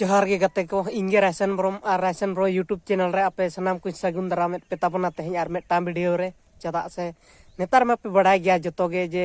जोहार गे गते को इंगे रायसन ब्रो यूट्यूब चैनल रे आपे सनाम कुछ सगुन दाराम पे ताबना तेहन आर मेटा वीडियो रे चदा से नेतार में पे बड़ाई गया जतो गे जे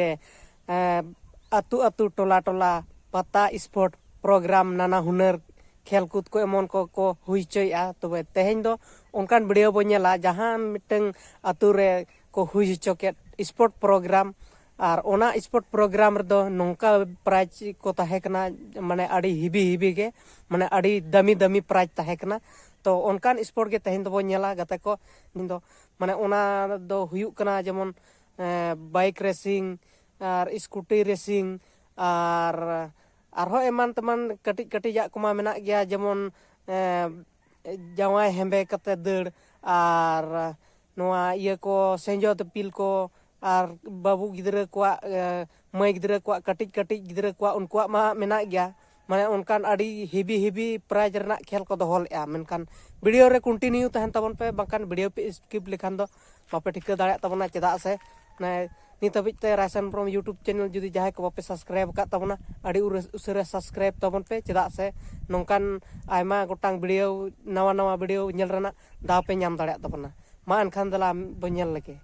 अतु अतु टोला टोला पता स्पोर्ट प्रोग्राम नाना हुनर खेल कूद को एमन को हुई चोया तबे तेहन दो उनकान वीडियो बो नेला जहां मिटंग अतु रे को हुई चोके स्पोर्ट प्रोग्राम और ओना स्पोर्ट प्रोग्राम रे दो नोंका प्राइज को तहेकना माने अड़ी हिबी के माने अड़ी दमी दमी प्राइज तहेकना तो उनकान स्पोर्ट के तहेन दो नेला गते को निंदो माने ओना दो हुयुक कना जेमन बाइक रेसिंग और स्कूटी रेसिंग और एमान तमान कटिज कटिज कुमा मेना गया जेमन जवाय हेंबे कते दड़ और नोआ ये को सेंजो तपिल को और बाबू गिद्रे को मई गिद्रे को कटिज कटिज गिद्रे को उनको मा मेना गया माने उनकान अड़ी हिबी प्राइज रना खेल को दोहलेआ मेनकान वीडियो रे कंटिन्यू तहन तबन पे बंकान वीडियो पे स्किप लेखान दो बापे ठिका दाड़ा तबना चेदा से ने नित हबिते रायसन फ्रॉम यूट्यूब चैनल जुदी जहां को बापे सब्सक्राइब का तबना अड़ी उसरे सब्सक्राइब तबन पे चेदा से नोंकान आयमा गोटांग वीडियो नवा नवा वीडियो नेल रना दा पे नाम दाड़ा तबना मा अनखान दला बनेल लगे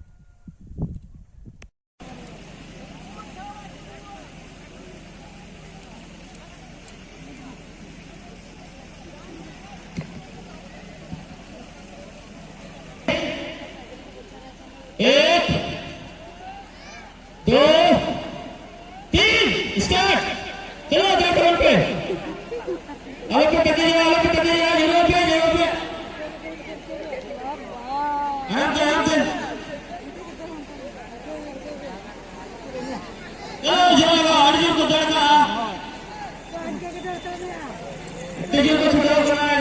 एक दो तीन स्टार्ट चलो ग्राउंड पे आगे पे जगह पे आगे चलो अर्जुन को दड़का तेजी को छुड़ाओ बनाए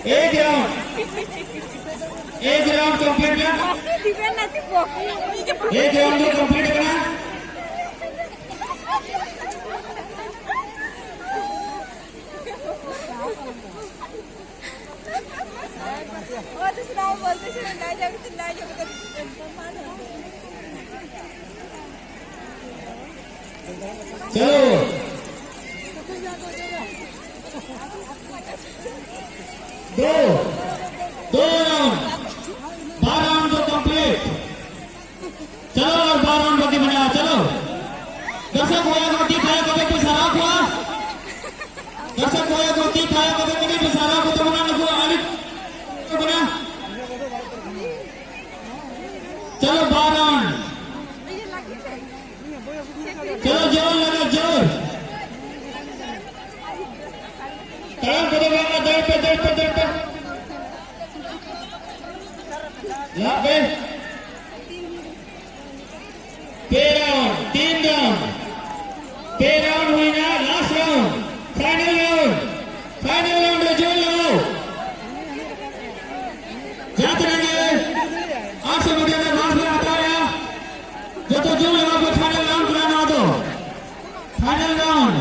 एक राउंड कंप्लीट एक राउंड कंप्लीट करना चलो दो राउंड 12 राउंड कंप्लीट चलो 12 राउंड बाकी बना चलो दर्शक होया गोटी खाया कबे पे सारा हुआ दर्शक होया गोटी खाया कबे पे सारा को तो बना नको आली तो बना चलो 12 राउंड चलो जोर लगा जोर काम करेगा दर पे यहाँ पे 3 राउंड हुई ना लास्ट राउंड फाइनल राउंड जो लगाओ जाते रहेंगे 800 मीटर का लास्ट में आता है जो तो जो लगा को फाइनल राउंड कराना दो फाइनल राउंड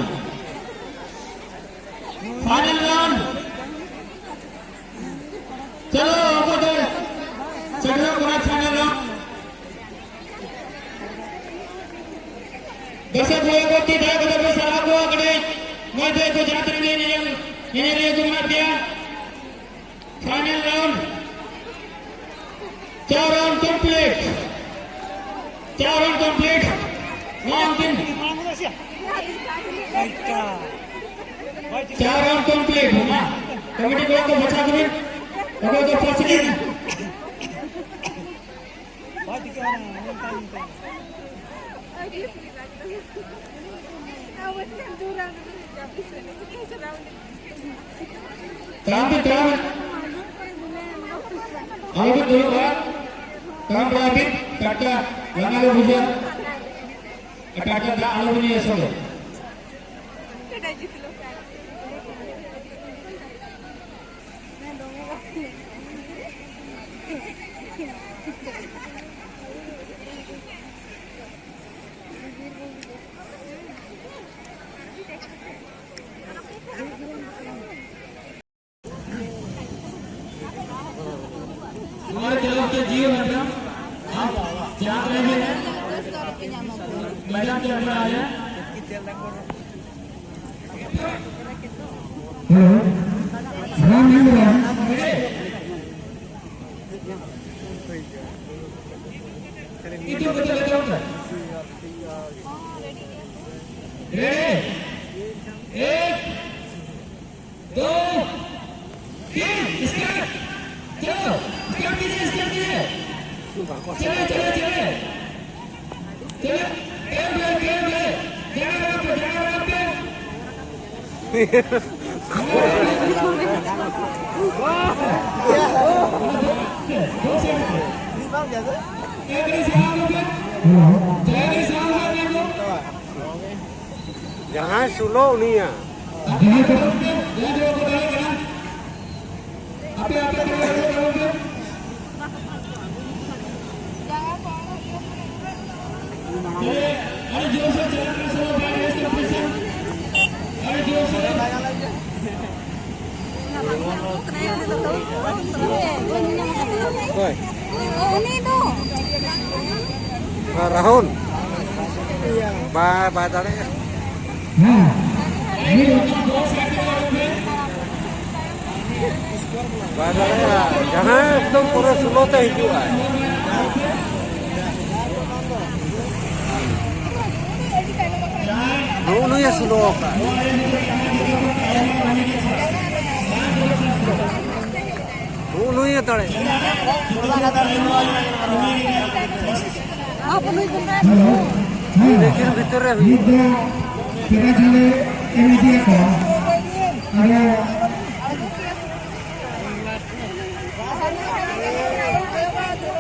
चलो चलो पूरा फाइनल राउंड दर्शक होए को तीधा को पे सारा को अगड़े मजे को जाते ने को मार दिया final round 4 round complete 4 round complete होगा कमेटी को बचा करें अगर तो फर्स्ट काम आगे दो काम berarti kata yang lalu hujan kata tak lalu ni solo हमारे जवाब के जीवन में आप जान रहे हैं मैदान के अंदर आ जाए। itu betul-betul ready 1 2 3 start चलो start कीजिए चलो Jangan sulo nih ya. Rahun. Ba tadi. Badarnya jangan tuh pura sulo teh itu ay. Dulu ya sulo kan. Dulu ya tadi. Dekir bitur ya. Tidak boleh ini dia kan. Ada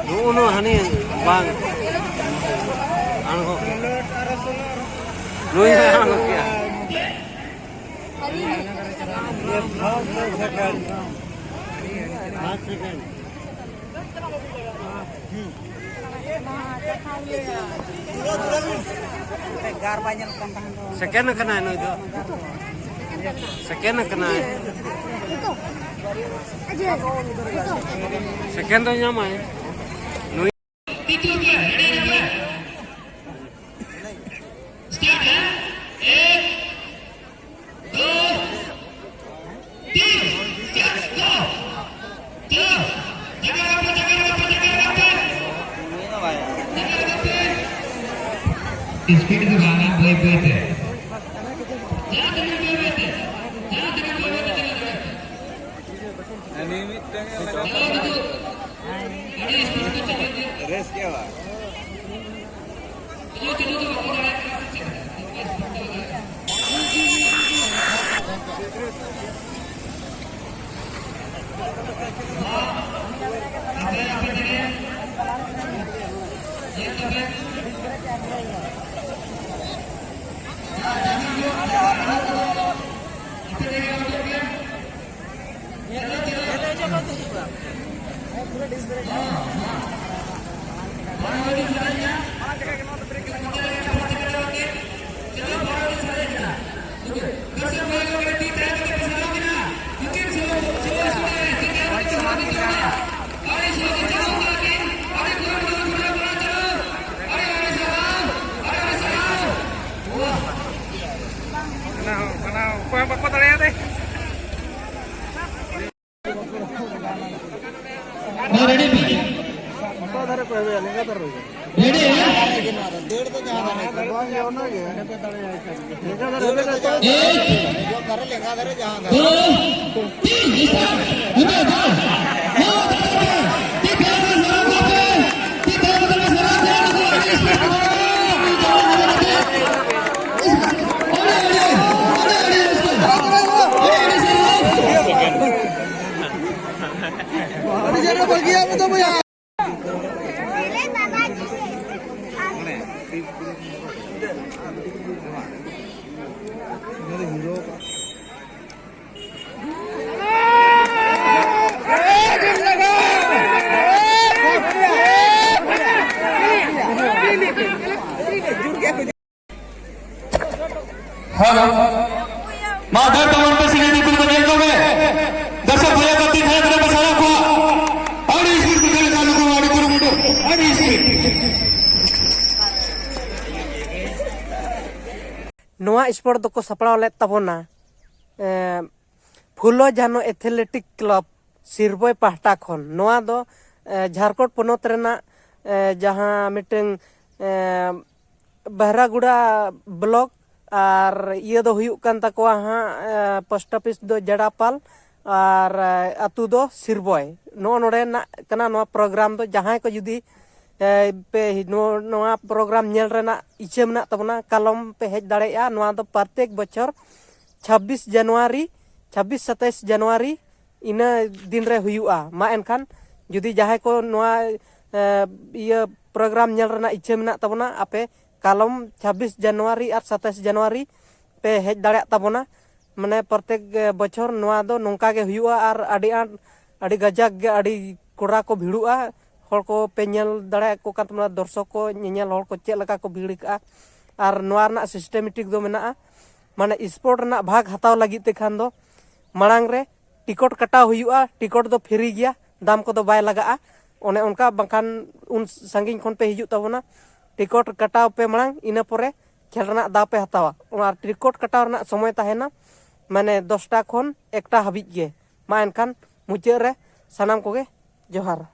Dulu hani bang. Anu lu ya anu ya. Sekian kena itu. Sekian kena. Sekian tuh nyaman. Speed के गाना बोल थे Res क्या हुआ? ready hello Madhav पवन पे सीधे निकल कर देखो मैं दर्शक भैया का तीन है तेरे बसाया हुआ और स्पीड पे चले चालू को आड़ी करो मुंडो और स्पीड नोआ स्पोर्ट दो को सपड़ाव लेत तबोना फुलो जानो एथलेटिक क्लब सिरबोय पाहटा खन नोआ दो झारखंड पोनोत रेना जहां मिटें बहरागुड़ा ब्लॉक और ये दो हुयुक कान तकोआ हाँ पोस्ट ऑफिस दो जड़ापाल और अतु दो सिरबोय नो नोडे ना कना नोआ प्रोग्राम दो जहां को जुदी पे नोआ प्रोग्राम नेल रेना इच्छा मेना तबना कलम पे हेज दाड़ेया नोआ दो प्रत्येक बछर 26 जनवरी 27 जनवरी इना दिन रे हुयुआ मा एनखान जुदी जहां को नोआ ये प्रोग्राम नेल रेना इच्छा मेना तबना आपे कलम 26 जनवरी और 27 जनवरी पे हेज दाड़ेया तबना माने प्रत्येक बछर नोआ दो नोंका गे हुयुआ और अड़ी गजाक गे अड़ी कोड़ा को भिड़ुआ हर को पे नेल दाड़े को कान तमना दर्शक को नेल हर को चेक लगा को भिड़ का और नोआ रना सिस्टमेटिक दो मेना माने स्पोर्ट रना भाग हताव लगी ते खान दो मांग रे टिकट कटाव हुयुआ टिकट दो फ्री गया दाम को दो बाय लगा ओने उनका बंखान उन संगिन खन पे हिजुत तबना टिकट कटाव पे मांग इना परे खेल रना दाव पे हतावा और टिकट कटाव रना समय ताहेना माने 10टा खन 1टा हाबिज गे मा एनखान मुचाद रे सनाम कोगे जोहार।